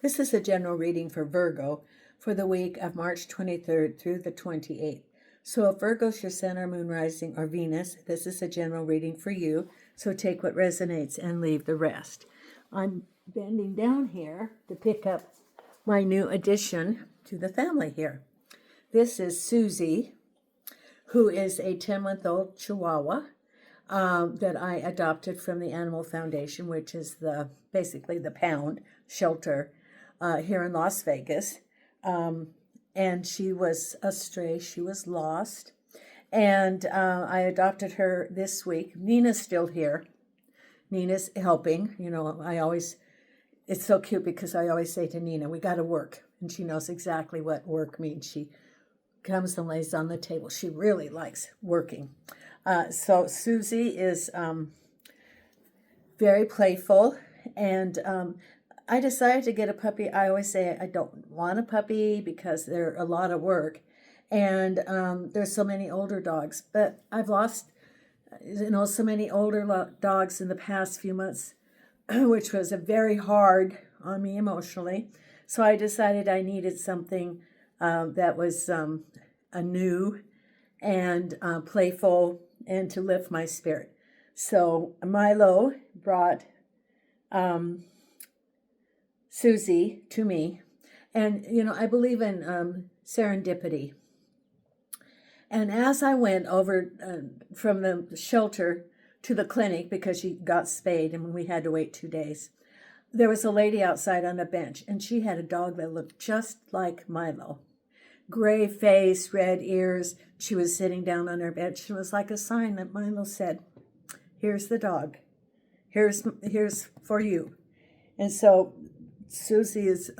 This is a general reading for Virgo for the week of March 23rd through the 28th. So if Virgo's your center, moon, rising, or Venus, this is a general reading for you. So take what resonates and leave the rest. I'm bending down here to pick up my new addition to the family here. This is Susie, who is a 10-month-old Chihuahua that I adopted from the Animal Foundation, which is basically the pound shelter here in Las Vegas. And she was a stray. She was lost. And I adopted her this week. Nina's still here. Nina's helping. You know, it's so cute because I always say to Nina, we got to work. And she knows exactly what work means. She comes and lays on the table. She really likes working. So Susie is very playful, and I decided to get a puppy. I always say I don't want a puppy because they're a lot of work, and there's so many older dogs. But I've lost, so many older dogs in the past few months, which was very hard on me emotionally. So I decided I needed something that was a new and playful and to lift my spirit. So Milo brought Susie to me. And, I believe in serendipity. And as I went over from the shelter to the clinic, because she got spayed and we had to wait 2 days, there was a lady outside on a bench, and she had a dog that looked just like Milo. Gray face, red ears. She was sitting down on her bench. It was like a sign that Milo said, here's the dog. Here's for you. And so Susie is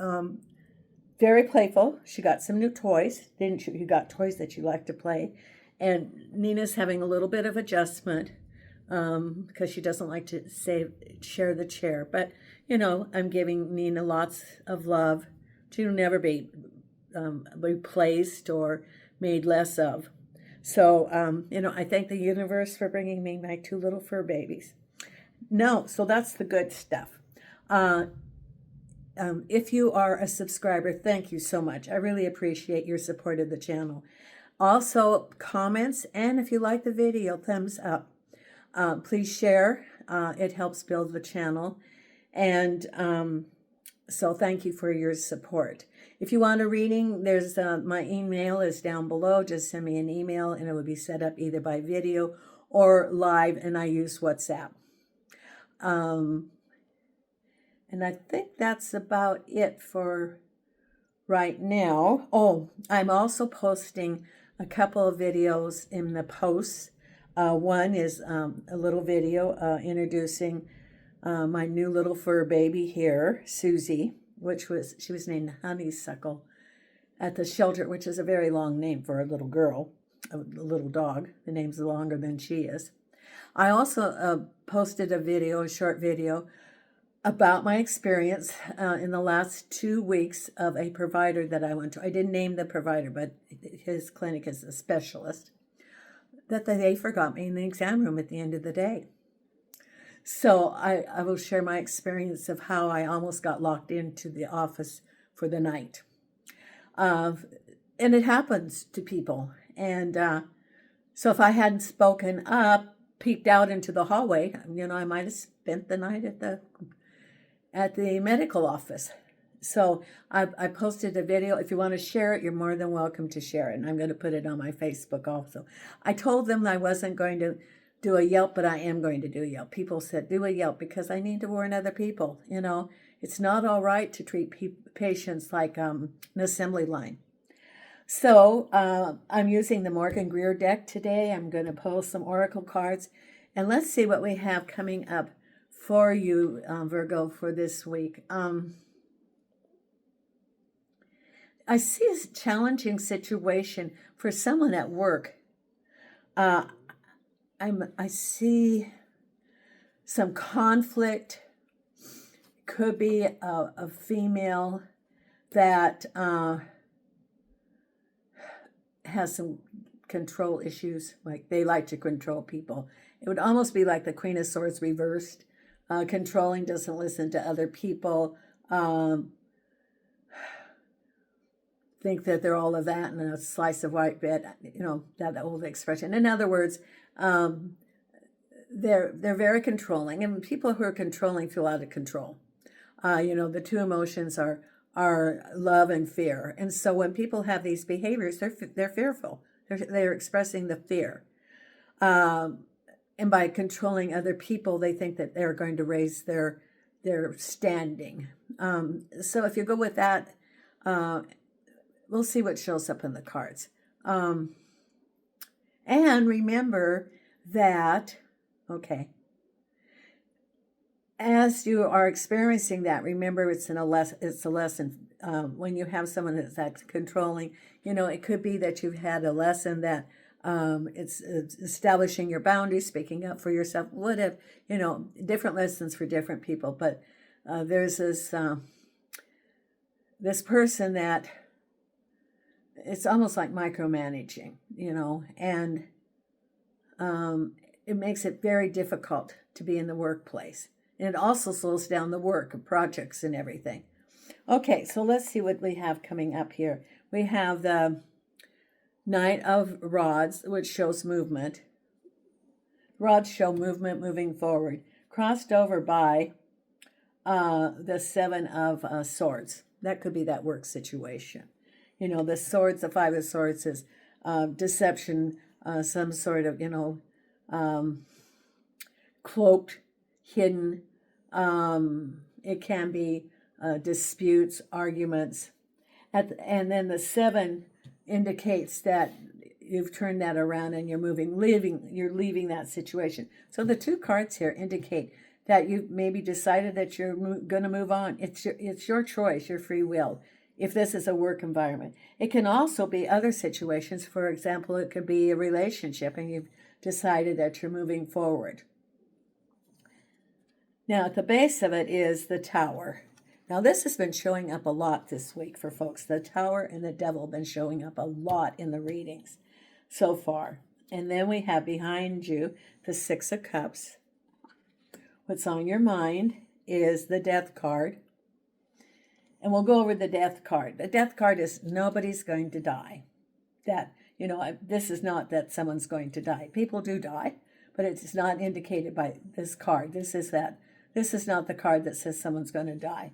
very playful. She got some new toys, didn't you? You got toys that you like to play. And Nina's having a little bit of adjustment because she doesn't like to share the chair. But, I'm giving Nina lots of love. She'll never be replaced or made less of. So, I thank the universe for bringing me my 2 little fur babies. So that's the good stuff. If you are a subscriber, thank you so much. I really appreciate your support of the channel. Also, comments, and if you like the video, thumbs up. Please share. It helps build the channel. And so thank you for your support. If you want a reading, there's my email is down below. Just send me an email, and it will be set up either by video or live, and I use WhatsApp. And I think that's about it for right now. Oh, I'm also posting a couple of videos in the posts. One is a little video introducing my new little fur baby here, Susie, she was named Honeysuckle at the shelter, which is a very long name for a little girl, a little dog. The name's longer than she is. I also posted a short video, about my experience in the last 2 weeks of a provider that I went to. I didn't name the provider, but his clinic is a specialist, that they forgot me in the exam room at the end of the day. So I will share my experience of how I almost got locked into the office for the night. And it happens to people. And so if I hadn't spoken up, peeked out into the hallway, I might have spent the night at the medical office. So I posted a video. If you want to share it, you're more than welcome to share it. And I'm going to put it on my Facebook also. I told them I wasn't going to do a Yelp, but I am going to do a Yelp. People said, do a Yelp, because I need to warn other people. It's not all right to treat patients like an assembly line. So I'm using the Morgan Greer deck today. I'm going to pull some oracle cards. And let's see what we have coming up for you, Virgo, for this week. I see a challenging situation for someone at work. I see some conflict. Could be a female that has some control issues, like they like to control people. It would almost be like the Queen of Swords reversed. Controlling, doesn't listen to other people. think that they're all of that and a slice of white bread, that old expression. In other words, they're very controlling, and people who are controlling feel out of control. The two emotions are love and fear, and so when people have these behaviors, they're fearful. They're expressing the fear, and by controlling other people, they think that they're going to raise their standing. So if you go with that, we'll see what shows up in the cards. And remember that, okay, as you are experiencing that, remember it's a lesson. When you have someone that's controlling, it could be that you've had a lesson that it's establishing your boundaries, speaking up for yourself, whatever, different lessons for different people. But there's this person that it's almost like micromanaging, and it makes it very difficult to be in the workplace. And it also slows down the work of projects and everything. Okay, so let's see what we have coming up here. We have the Knight of Rods, which shows movement. Rods show movement, moving forward. Crossed over by the Seven of Swords. That could be that work situation. The swords, the Five of Swords is deception, some sort of, cloaked, hidden. It can be disputes, arguments. And then the Seven indicates that you've turned that around and you're leaving that situation. So the two cards here indicate that you maybe decided that you're going to move on. It's your choice, your free will, if this is a work environment. It can also be other situations. For example, it could be a relationship and you've decided that you're moving forward. Now, at the base of it is the Tower. Now, this has been showing up a lot this week for folks. The Tower and the Devil have been showing up a lot in the readings so far. And then we have behind you the Six of Cups. What's on your mind is the Death card. And we'll go over the Death card. The Death card is nobody's going to die. This is not that someone's going to die. People do die, but it's not indicated by this card. This is not the card that says someone's going to die.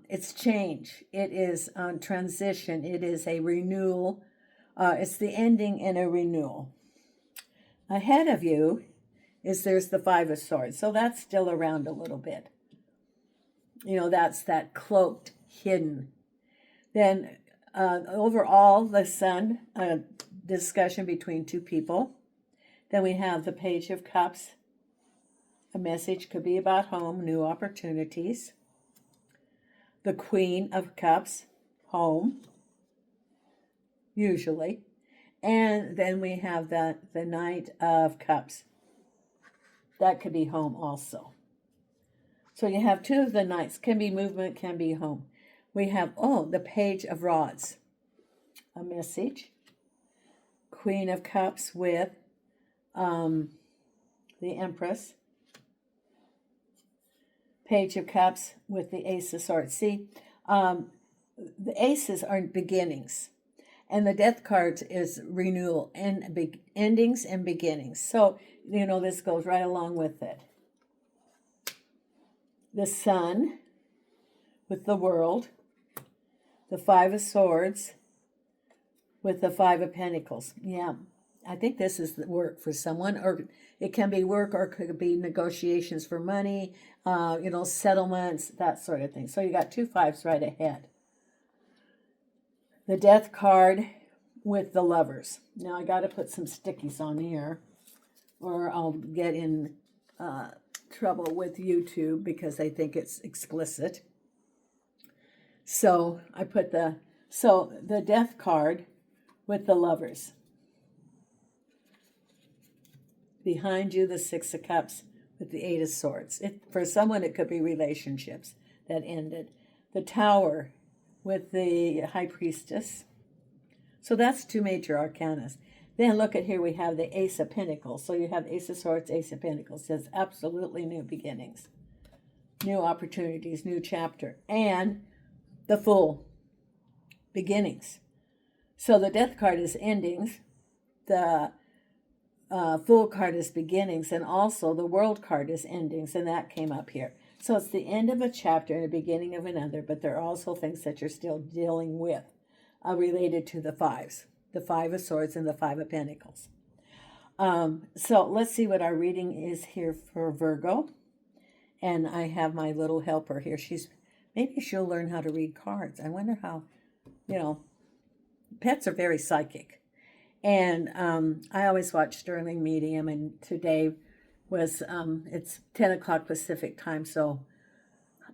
It's change. It is transition. It is a renewal. It's the ending in a renewal. Ahead of you there's the Five of Swords. So that's still around a little bit. That's that cloaked, hidden. Then overall, the Sun, discussion between two people. Then we have the Page of Cups. A message could be about home, new opportunities. The Queen of Cups, home, usually. And then we have the Knight of Cups. That could be home also. So you have two of the Knights. Can be movement, can be home. We have, the Page of Rods. A message. Queen of Cups with the Empress. Page of Cups with the Ace of Swords. See, the aces are beginnings. And the Death card is renewal and endings and beginnings. So, this goes right along with it. The Sun with the World. The Five of Swords with the Five of Pentacles. Yeah, I think this is the work for someone. Or it can be work, or it could be negotiations for money, settlements, that sort of thing. So you got two fives right ahead. The Death card with the Lovers. Now I got to put some stickies on here, or I'll get in trouble with YouTube because they think it's explicit. So I put the Death card with the Lovers. Behind you, the Six of Cups with the Eight of Swords. For someone, it could be relationships that ended. The Tower with the High Priestess. So that's two major arcanas. Then look at here, we have the Ace of Pentacles. So you have Ace of Swords, Ace of Pentacles. It says absolutely new beginnings, new opportunities, new chapter. And the Fool. beginnings. So the death card is endings, the Fool card is beginnings, and also the World card is endings, and that came up here. So it's the end of a chapter and the beginning of another, but there are also things that you're still dealing with related to the fives, the Five of Swords and the Five of Pentacles. So let's see what our reading is here for Virgo. And I have my little helper here. Maybe she'll learn how to read cards. I wonder how, pets are very psychic. And I always watch Sterling Medium, and today was, it's 10 o'clock Pacific time, so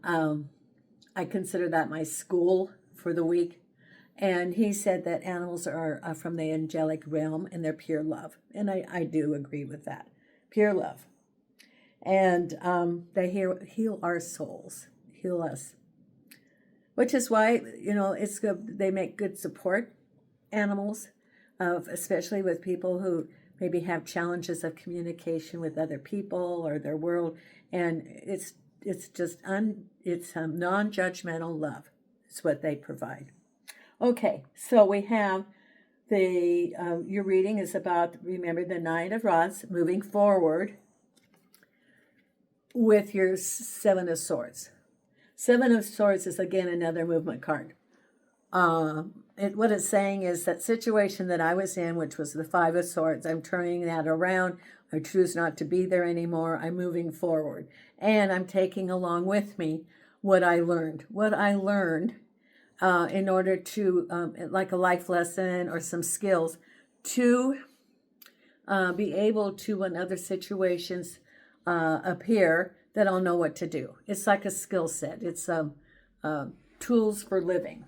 I consider that my school for the week. And he said that animals are from the angelic realm and they're pure love. And I do agree with that. Pure love. And they heal our souls, heal us. Which is why, it's good. They make good support animals, especially with people who maybe have challenges of communication with other people or their world. And it's non-judgmental love. It's what they provide. Okay, so we have your reading is about, remember, the Nine of Rods, moving forward with your Seven of Swords. Seven of Swords is, again, another movement card. What it's saying is that situation that I was in, which was the Five of Swords, I'm turning that around. I choose not to be there anymore. I'm moving forward. And I'm taking along with me what I learned. What I learned in order to, like a life lesson or some skills, to be able to, when other situations appear, that I'll know what to do. It's like a skill set. It's tools for living.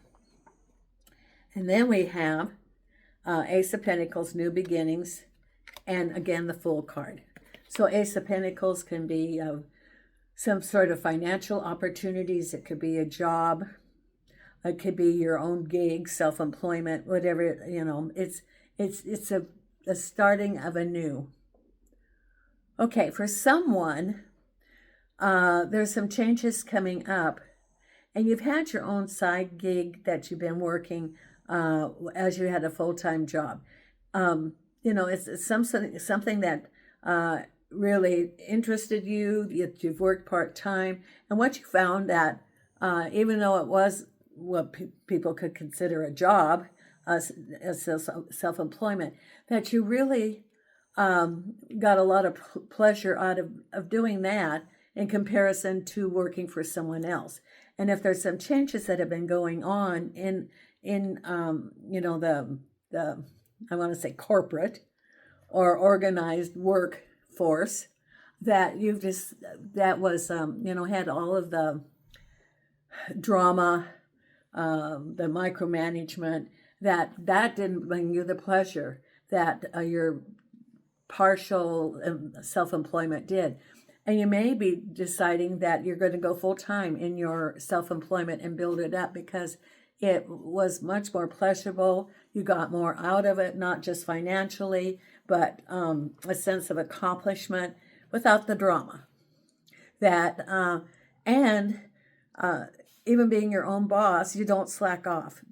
And then we have Ace of Pentacles, new beginnings, and again, the Fool card. So Ace of Pentacles can be some sort of financial opportunities. It could be a job. It could be your own gig, self-employment, whatever, it's a starting of a new. Okay, for someone, there's some changes coming up, and you've had your own side gig that you've been working as you had a full-time job. It's something that really interested you. You've worked part-time, and what you found that even though it was what people could consider a job, as self-employment, that you really got a lot of pleasure out of doing that in comparison to working for someone else. And if there's some changes that have been going on in the I want to say corporate or organized workforce, that was had all of the drama, the micromanagement, that didn't bring you the pleasure that your partial self-employment did. And you may be deciding that you're going to go full-time in your self-employment and build it up because it was much more pleasurable. You got more out of it, not just financially, but a sense of accomplishment without the drama. Even being your own boss, you don't slack off.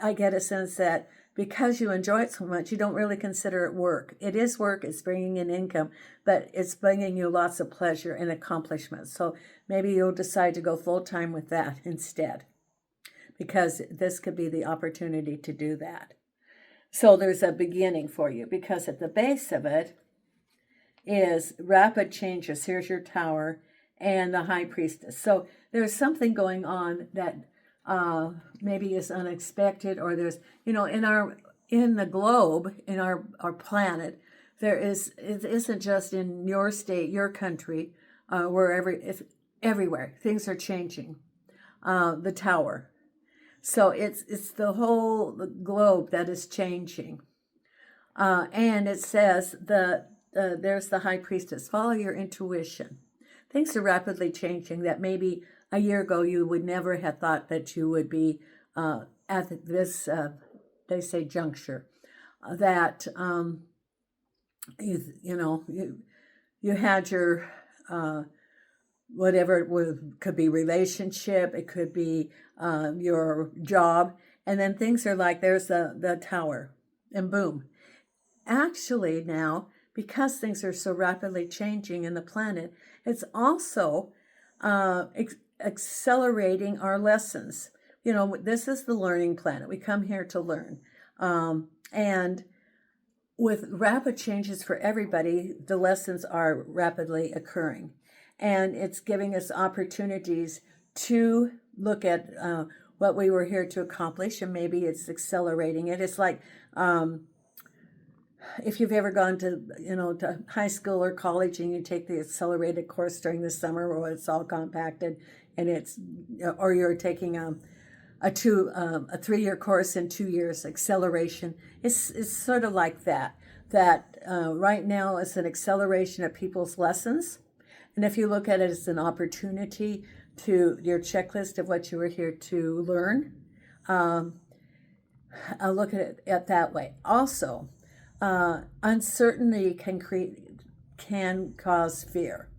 I get a sense that because you enjoy it so much, you don't really consider it work. It is work, it's bringing in income, but it's bringing you lots of pleasure and accomplishment. So maybe you'll decide to go full-time with that instead, because this could be the opportunity to do that. So there's a beginning for you, because at the base of it is rapid changes. Here's your Tower and the High Priestess. So there's something going on that maybe is unexpected, or there's, in the globe, in our planet, it isn't just in your state, your country, it's everywhere. Things are changing. The Tower. So it's the whole globe that is changing. And it says there's the High Priestess. Follow your intuition. Things are rapidly changing that maybe a year ago you would never have thought that you would be at this, they say, juncture. That, you had your, whatever it could be relationship, it could be your job, And then things are like, there's the tower, and boom. Actually now, because things are so rapidly changing in the planet, it's also accelerating our lessons. You know, this is the learning planet. We come here to learn. And with rapid changes for everybody, the lessons are rapidly occurring. And it's giving us opportunities to look at what we were here to accomplish, and maybe it's accelerating it. It's like, if you've ever gone to, to high school or college and you take the accelerated course during the summer where it's all compacted and or you're taking a 3-year course in 2 years, acceleration. It's sort of like that right now it's an acceleration of people's lessons. And if you look at it as an opportunity to your checklist of what you were here to learn, I'll look at it that way. Also, uncertainty can cause fear.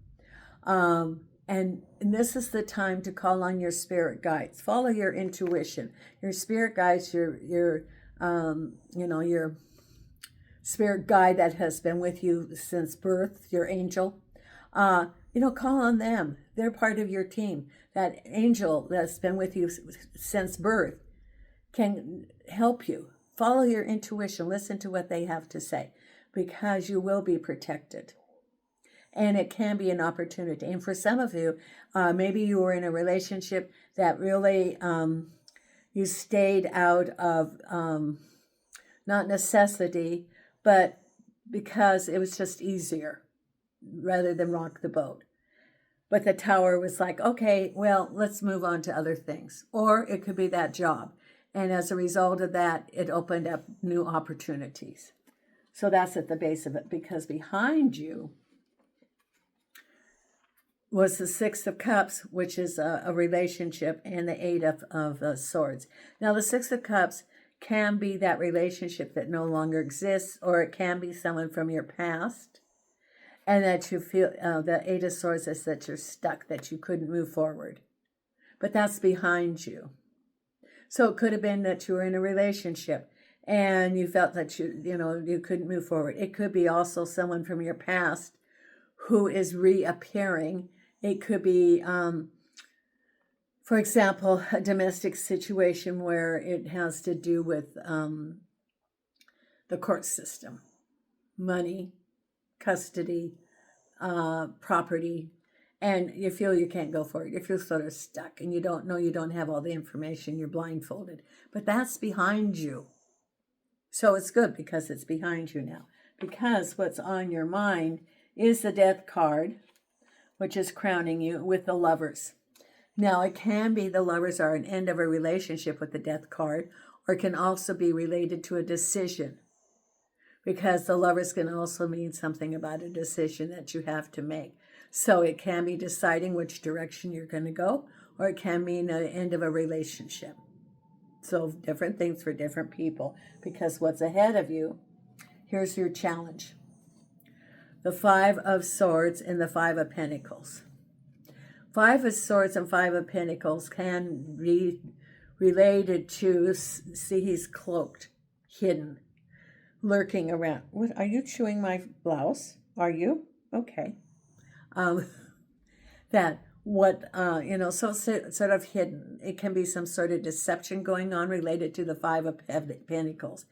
And this is the time to call on your spirit guides. Follow your intuition. Your spirit guides, your spirit guide that has been with you since birth, your angel. Call on them. They're part of your team. That angel that's been with you since birth can help you. Follow your intuition. Listen to what they have to say, because you will be protected. And it can be an opportunity. And for some of you, maybe you were in a relationship that really you stayed out of not necessity, but because it was just easier rather than rock the boat. But the tower was like, okay, well, let's move on to other things. Or it could be that job. And as a result of that, it opened up new opportunities. So that's at the base of it, because behind you was the Six of Cups, which is a relationship, and the Eight of Swords. Now, the Six of Cups can be that relationship that no longer exists, or it can be someone from your past, and that you feel, the Eight of Swords is that you're stuck, that you couldn't move forward. But that's behind you. So it could have been that you were in a relationship and you felt that you couldn't move forward. It could be also someone from your past who is reappearing. It could be, for example, a domestic situation where it has to do with the court system, money, custody, property, and you feel you can't go for it. You feel sort of stuck and you don't know, you don't have all the information, you're blindfolded. But that's behind you. So it's good because it's behind you now. Because what's on your mind is the Death card, which is crowning you, with the Lovers. Now, it can be the Lovers are an end of a relationship with the Death card, or it can also be related to a decision, because the Lovers can also mean something about a decision that you have to make. So it can be deciding which direction you're going to go, or it can mean the end of a relationship. So different things for different people, because what's ahead of you, here's your challenge. The Five of Swords and the Five of Pentacles. Five of Swords and Five of Pentacles can be related to, see, he's cloaked, hidden, lurking around. What, are you chewing my blouse? Are you? Okay. So sort of hidden. It can be some sort of deception going on related to the Five of Pentacles,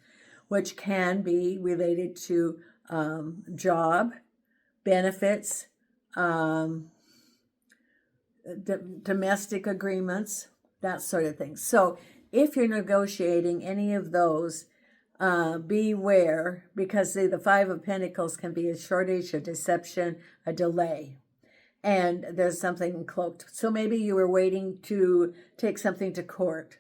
which can be related to job, benefits, domestic agreements, that sort of thing. So if you're negotiating any of those, beware, because the Five of Pentacles can be a shortage, a deception, a delay, and there's something cloaked. So maybe you were waiting to take something to court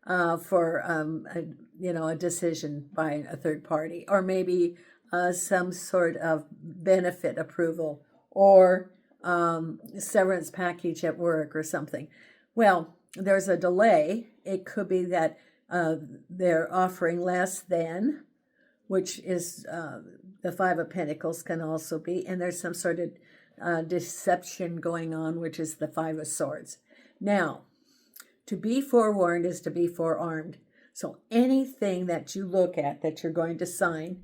for a decision by a third party, or maybe some sort of benefit approval, or severance package at work or something. Well, there's a delay. It could be that they're offering less than, which is the Five of Pentacles can also be, and there's some sort of deception going on, which is the Five of Swords. Now, to be forewarned is to be forearmed. So anything that you look at that you're going to sign,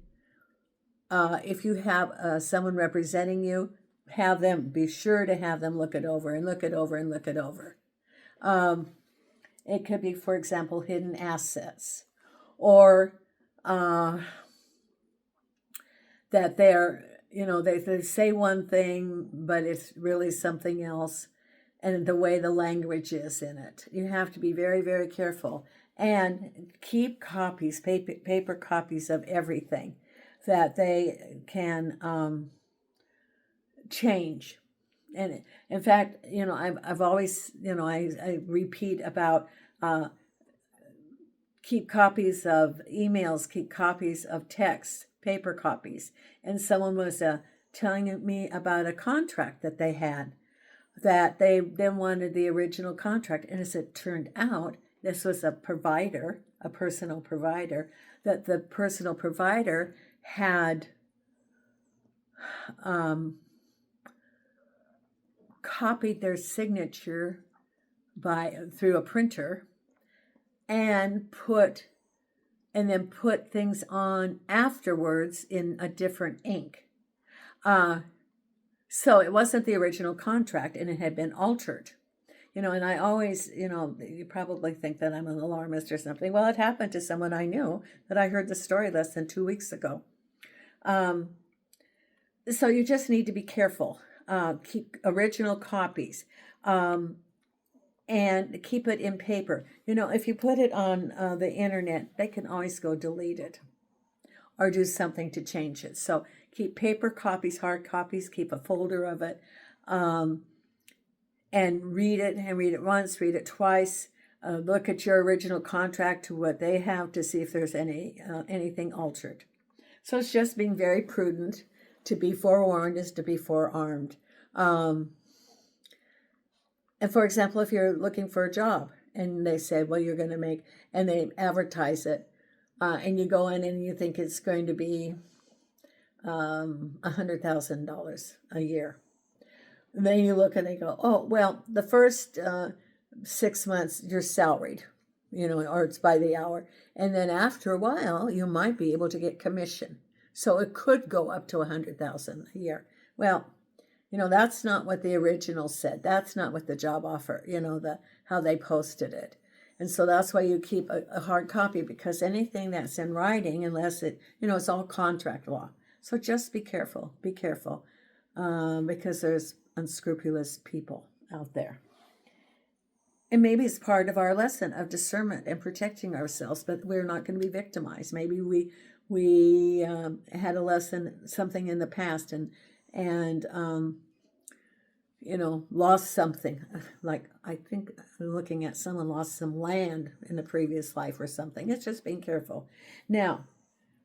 if you have someone representing you, be sure to have them look it over and look it over and look it over. It could be, for example, hidden assets, or that they say one thing, but it's really something else, and the way the language is in it. You have to be very, very careful. And keep copies, paper copies of everything that they can change. And in fact, I've always, I repeat about keep copies of emails, keep copies of texts, paper copies. And someone was telling me about a contract that they had, that they then wanted the original contract. And as it turned out, this was a personal provider, that the personal provider had copied their signature through a printer and then put things on afterwards in a different ink. So it wasn't the original contract, and it had been altered. And I always, you probably think that I'm an alarmist or something. Well, it happened to someone I knew that I heard the story less than 2 weeks ago. So you just need to be careful. Keep original copies, and keep it in paper. If you put it on the internet, they can always go delete it or do something to change it. So keep paper copies, hard copies, keep a folder of it, and read it once, read it twice. Look at your original contract to what they have to see if there's anything altered. So it's just being very prudent. To be forewarned is to be forearmed. And for example, if you're looking for a job and they say, well, you're going to make, and they advertise it, and you go in and you think it's going to be $100,000 a year. And then you look and they go, oh, well, the first 6 months you're salaried, or it's by the hour. And then after a while, you might be able to get commission. So it could go up to $100,000 a year. Well, that's not what the original said. That's not what the job offer, how they posted it. And so that's why you keep a hard copy, because anything that's in writing, unless it's all contract law. So just be careful, because there's unscrupulous people out there. And maybe it's part of our lesson of discernment and protecting ourselves, but we're not going to be victimized. Maybe we had a lesson, something in the past, and lost something. Like, I think I'm looking at someone lost some land in a previous life or something. It's just being careful. Now,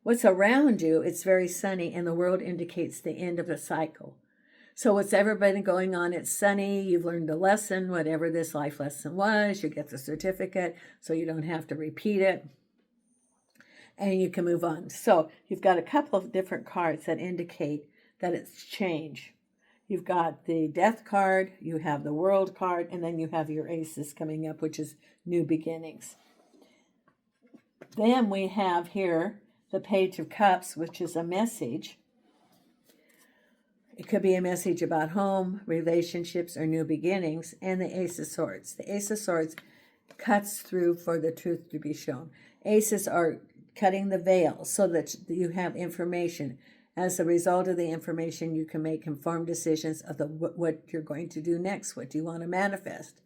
what's around you, it's very sunny, and the world indicates the end of a cycle. So what's ever been going on, it's sunny, you've learned a lesson, whatever this life lesson was, you get the certificate, so you don't have to repeat it, and you can move on. So you've got a couple of different cards that indicate that it's change. You've got the Death card, you have the World card, and then you have your Aces coming up, which is new beginnings. Then we have here the Page of Cups, which is a message. It could be a message about home, relationships, or new beginnings, and the Ace of Swords. The Ace of Swords cuts through for the truth to be shown. Aces are cutting the veil so that you have information. As a result of the information, you can make informed decisions of what you're going to do next. What do you want to manifest?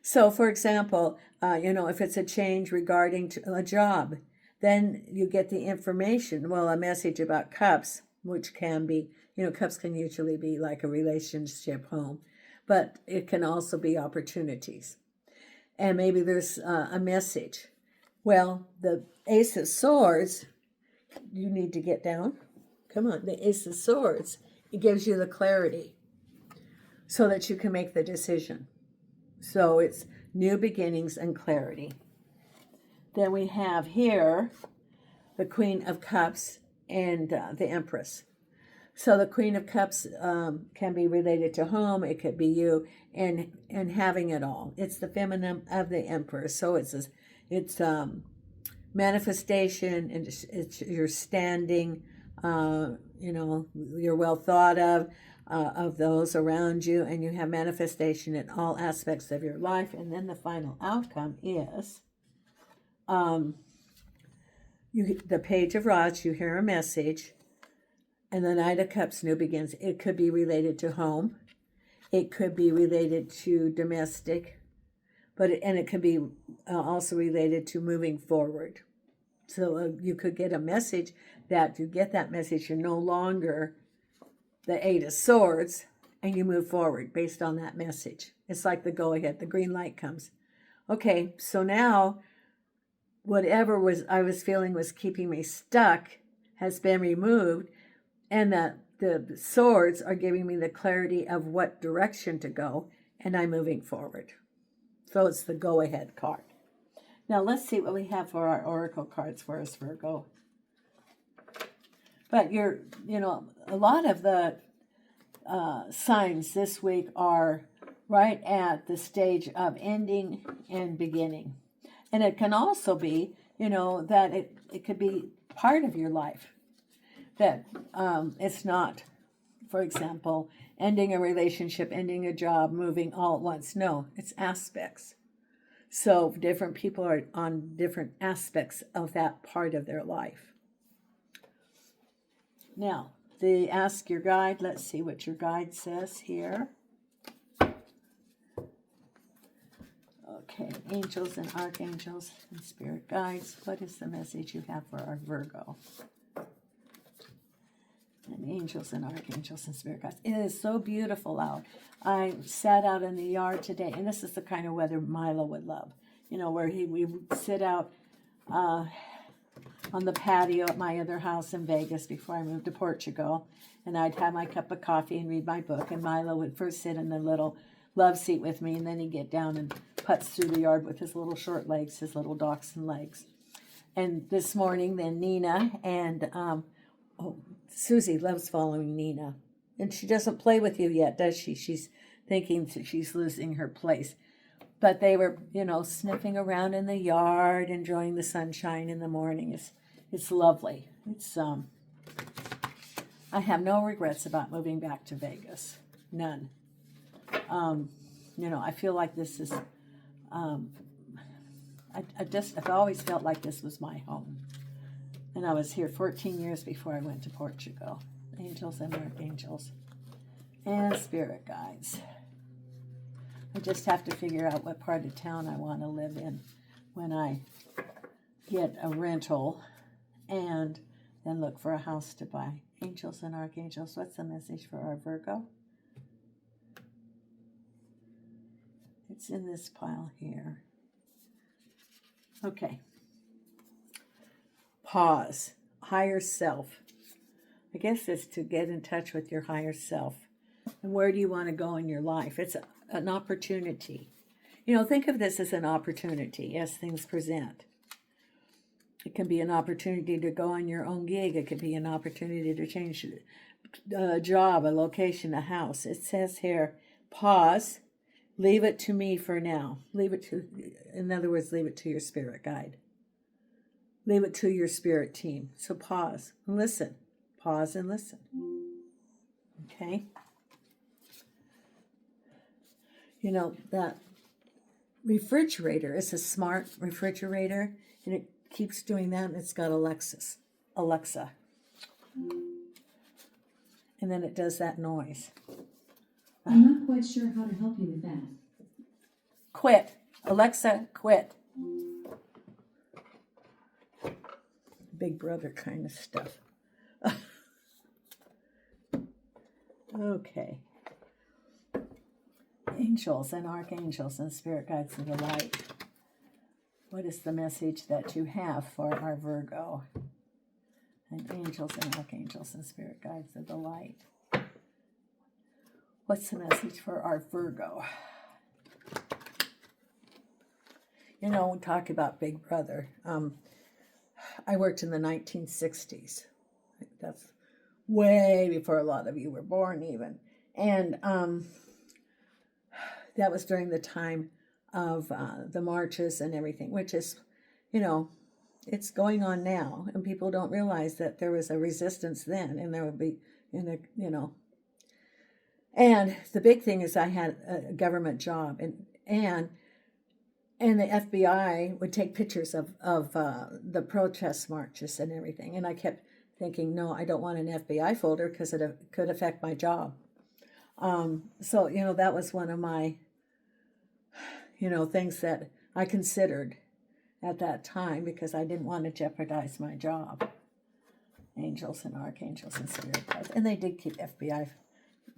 So, for example, if it's a change regarding a job, then you get the information. Well, a message about cups, which can be, cups can usually be like a relationship, home, but it can also be opportunities. And maybe there's a message. Well, the Ace of Swords, you need to get down. Come on, the Ace of Swords, it gives you the clarity so that you can make the decision. So it's new beginnings and clarity. Then we have here the Queen of Cups and the Empress. So the Queen of Cups can be related to home. It could be you and having it all. It's the feminine of the Emperor. So it's manifestation, and you're standing, you're well thought of those around you, and you have manifestation in all aspects of your life. And then the final outcome is the Page of Rods. You hear a message, and the Knight of Cups, new begins. It could be related to home. It could be related to domestic, and it could be also related to moving forward. So you could get a message that you get that message, you're no longer the Eight of Swords, and you move forward based on that message. It's like the go ahead, the green light comes. Okay, so now whatever I was feeling was keeping me stuck has been removed, and the swords are giving me the clarity of what direction to go, and I'm moving forward. So it's the go ahead card. Now let's see what we have for our oracle cards for us, Virgo. But a lot of the signs this week are right at the stage of ending and beginning. And it can also be, that it could be part of your life. That it's not, for example, ending a relationship, ending a job, moving all at once. No, it's aspects. So different people are on different aspects of that part of their life. Now, the Ask Your Guide. Let's see what your guide says here. Okay, angels and archangels and spirit guides. What is the message you have for our Virgo? And angels and archangels and spirit guides. It is so beautiful out. I sat out in the yard today, and this is the kind of weather Milo would love. Where we would sit out on the patio at my other house in Vegas before I moved to Portugal, and I'd have my cup of coffee and read my book, and Milo would first sit in the little love seat with me, and then he'd get down and putz through the yard with his little short legs, his little dachshund legs. And this morning, then Nina and Susie loves following Nina. And she doesn't play with you yet, does she? She's thinking she's losing her place. But they were, sniffing around in the yard, enjoying the sunshine in the morning. It's lovely. I have no regrets about moving back to Vegas. None. I feel like this is, I've always felt like this was my home. And I was here 14 years before I went to Portugal. Angels and archangels and spirit guides. I just have to figure out what part of town I want to live in when I get a rental and then look for a house to buy. Angels and archangels, what's the message for our Virgo? It's in this pile here. Okay. Pause. Higher self. I guess it's to get in touch with your higher self. And where do you want to go in your life? It's an opportunity. Think of this as an opportunity as things present. It can be an opportunity to go on your own gig. It could be an opportunity to change a job, a location, a house. It says here, pause. Leave it to me for now. In other words, leave it to your spirit guide. Leave it to your spirit team. So pause and listen. Pause and listen. Okay? That refrigerator is a smart refrigerator, and it keeps doing that, and it's got Alexa. And then it does that noise. I'm not quite sure how to help you with that. Quit. Alexa, quit. Big brother kind of stuff. Okay. Angels and archangels and spirit guides of the light. What is the message that you have for our Virgo? And angels and archangels and spirit guides of the light. What's the message for our Virgo? We talk about Big Brother. I worked in the 1960s. That's way before a lot of you were born even. And that was during the time of the marches and everything, which is, It's going on now, and people don't realize that there was a resistance then, and there will be, And the big thing is I had a government job, and the FBI would take pictures of the protest marches and everything, and I kept thinking, no, I don't want an FBI folder because it could affect my job. So that was one of my things that I considered at that time because I didn't want to jeopardize my job. Angels and archangels and spirit guides, and they did keep FBI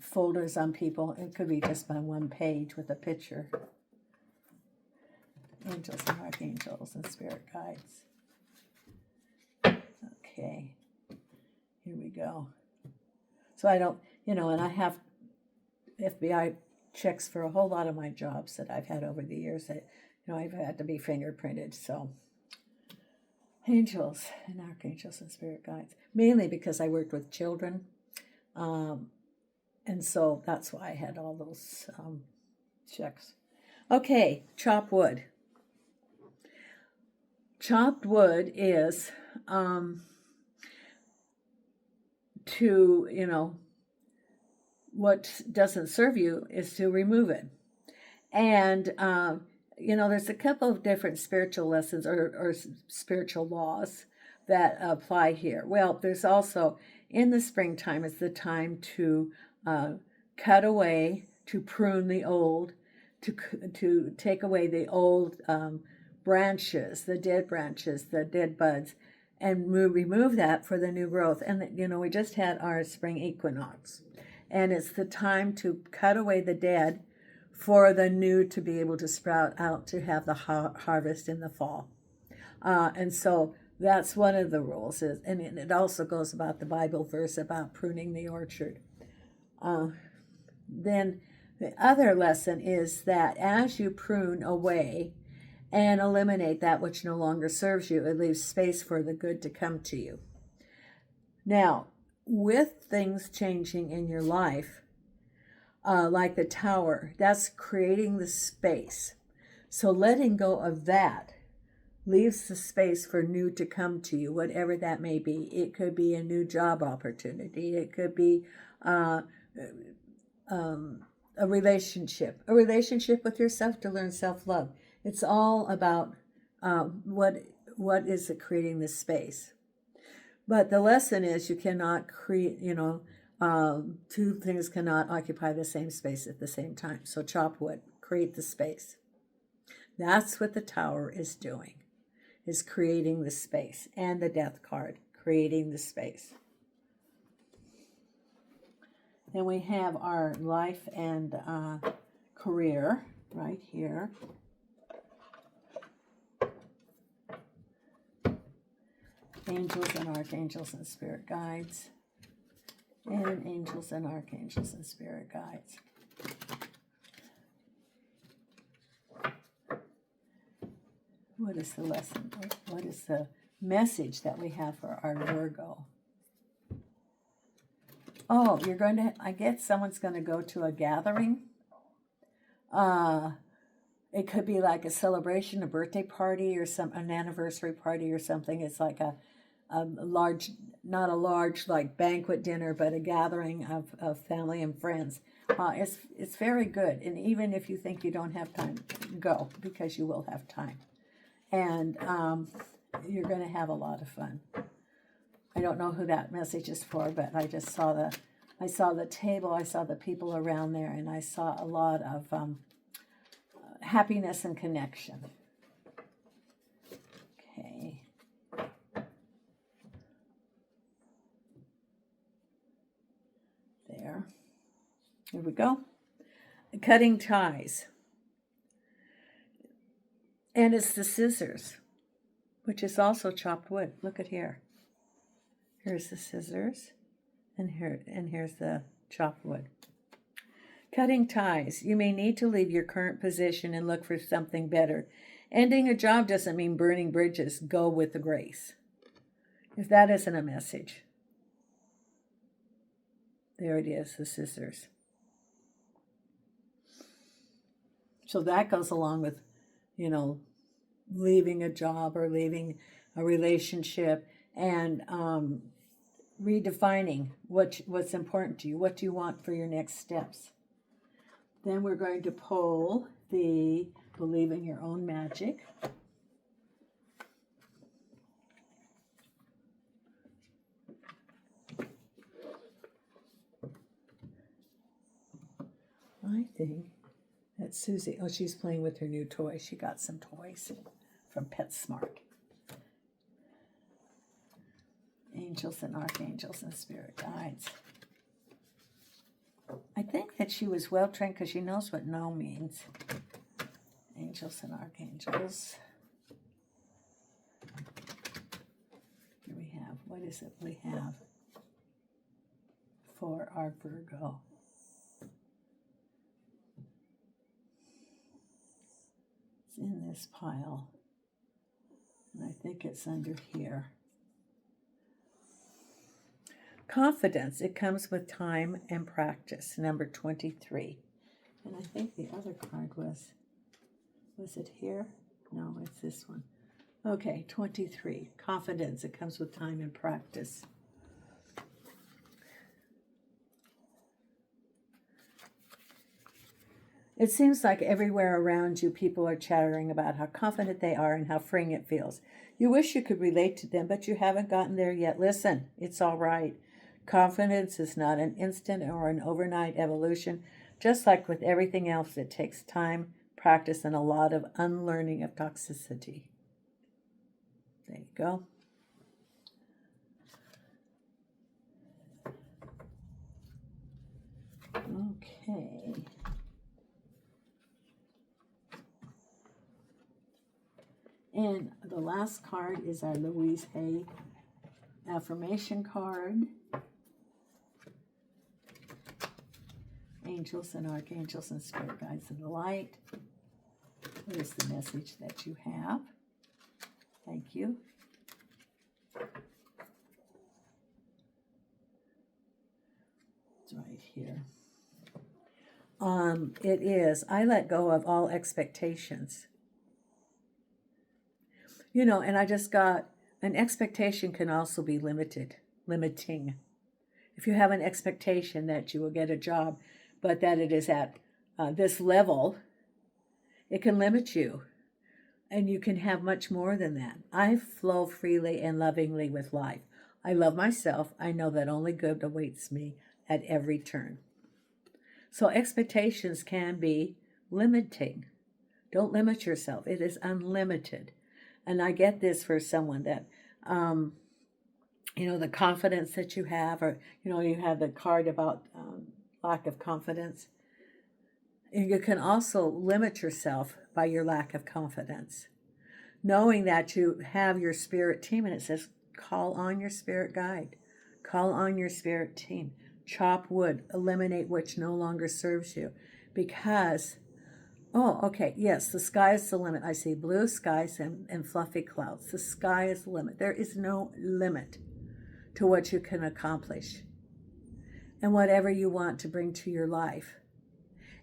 folders on people. It could be just on one page with a picture. Angels and archangels and spirit guides. Okay, here we go. So I don't, and I have FBI checks for a whole lot of my jobs that I've had over the years that, I've had to be fingerprinted. So angels and archangels and spirit guides, mainly because I worked with children. And so that's why I had all those checks. Okay, chop wood. Chopped wood is what doesn't serve you is to remove it. And, there's a couple of different spiritual lessons or spiritual laws that apply here. Well, there's also, in the springtime, it's the time to cut away, to prune the old, to take away the old branches, the dead buds, and remove that for the new growth. And, we just had our spring equinox. And it's the time to cut away the dead for the new to be able to sprout out to have the harvest in the fall. And so that's one of the rules. And it also goes about the Bible verse about pruning the orchard. Then the other lesson is that as you prune away and eliminate that which no longer serves you, it leaves space for the good to come to you. Now, with things changing in your life, like the tower, that's creating the space. So letting go of that leaves the space for new to come to you, whatever that may be. It could be a new job opportunity. It could be a relationship with yourself to learn self-love. It's all about what is it creating this space. But the lesson is you cannot create, two things cannot occupy the same space at the same time. So chop wood, create the space. That's what the tower is doing, is creating the space. And the death card, creating the space. Then we have our life and career right here. Angels and archangels and spirit guides. And angels and archangels and spirit guides. What is the lesson? What is the message that we have for our Virgo? Oh, I guess someone's going to go to a gathering. It could be like a celebration, a birthday party, or an anniversary party or something. It's like a large, not a large like banquet dinner, but a gathering of family and friends. It's very good. And even if you think you don't have time, go, because you will have time. And you're going to have a lot of fun. I don't know who that message is for, but I just saw the table, I saw the people around there, and I saw a lot of happiness and connection. Okay. There. Here we go. Cutting ties. And it's the scissors, which is also chopped wood. Look at here. Here's the scissors, and here's the chopped wood. Cutting ties. You may need to leave your current position and look for something better. Ending a job doesn't mean burning bridges. Go with the grace. If that isn't a message. There it is, the scissors. So that goes along with, leaving a job or leaving a relationship, and redefining what's important to you. What do you want for your next steps? Then we're going to pull the Believe in Your Own Magic. I think that's Susie. Oh, she's playing with her new toy. She got some toys from PetSmart. Angels and archangels and spirit guides. I think that she was well trained because she knows what no means. Angels and archangels. Here we have, what is it we have for our Virgo? It's in this pile. And I think it's under here. Confidence, it comes with time and practice, number 23. And I think the other card was it here? No, it's this one. Okay, 23, confidence, it comes with time and practice. It seems like everywhere around you, people are chattering about how confident they are and how freeing it feels. You wish you could relate to them, but you haven't gotten there yet. Listen, it's all right. Confidence is not an instant or an overnight evolution. Just like with everything else, it takes time, practice, and a lot of unlearning of toxicity. There you go. Okay. And the last card is our Louise Hay affirmation card. Angels and archangels and spirit guides of the light. What is the message that you have? Thank you. It's right here. It is, I let go of all expectations. You know, and I just got, an expectation can also be limiting. If you have an expectation that you will get a job, but that it is at this level, it can limit you. And you can have much more than that. I flow freely and lovingly with life. I love myself. I know that only good awaits me at every turn. So expectations can be limiting. Don't limit yourself. It is unlimited. And I get this for someone that, you know, the confidence that you have, or, you know, you have the card about lack of confidence. And you can also limit yourself by your lack of confidence. Knowing that you have your spirit team, and it says, call on your spirit guide. Call on your spirit team. Chop wood. Eliminate which no longer serves you. Because, oh, okay, yes, the sky is the limit. I see blue skies and fluffy clouds. The sky is the limit. There is no limit to what you can accomplish. And whatever you want to bring to your life.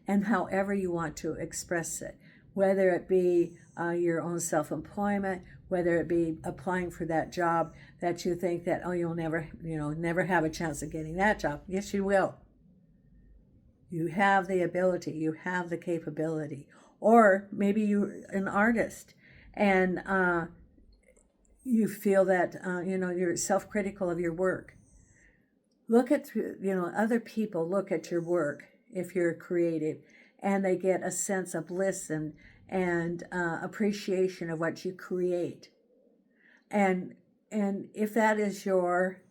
And however you want to express it. Whether it be your own self-employment, whether it be applying for that job that you think that, oh, you'll never have a chance of getting that job. Yes, you will. You have the ability, you have the capability. Or maybe you're an artist and you feel that, you're self-critical of your work. Look at, other people look at your work if you're creative, and they get a sense of bliss and appreciation of what you create. And if that is your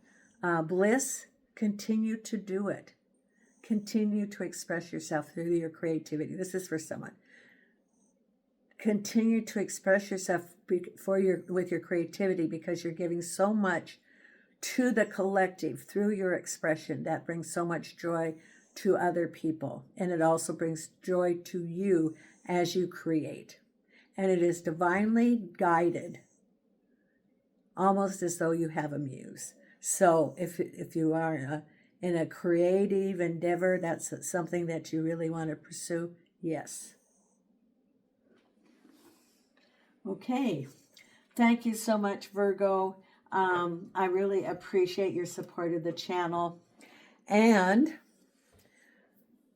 bliss, continue to do it. Continue to express yourself through your creativity. This is for someone. Continue to express yourself with your creativity, because you're giving so much to the collective through your expression that brings so much joy to other people. And it also brings joy to you as you create. And it is divinely guided, almost as though you have a muse. So if you are in a creative endeavor, that's something that you really want to pursue, yes. Okay. Thank you so much, Virgo. I really appreciate your support of the channel. And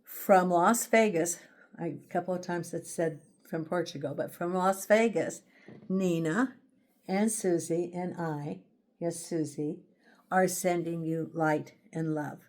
from Las Vegas, a couple of times it said from Portugal, but from Las Vegas, Nina and Susie and I, yes, Susie, are sending you light and love.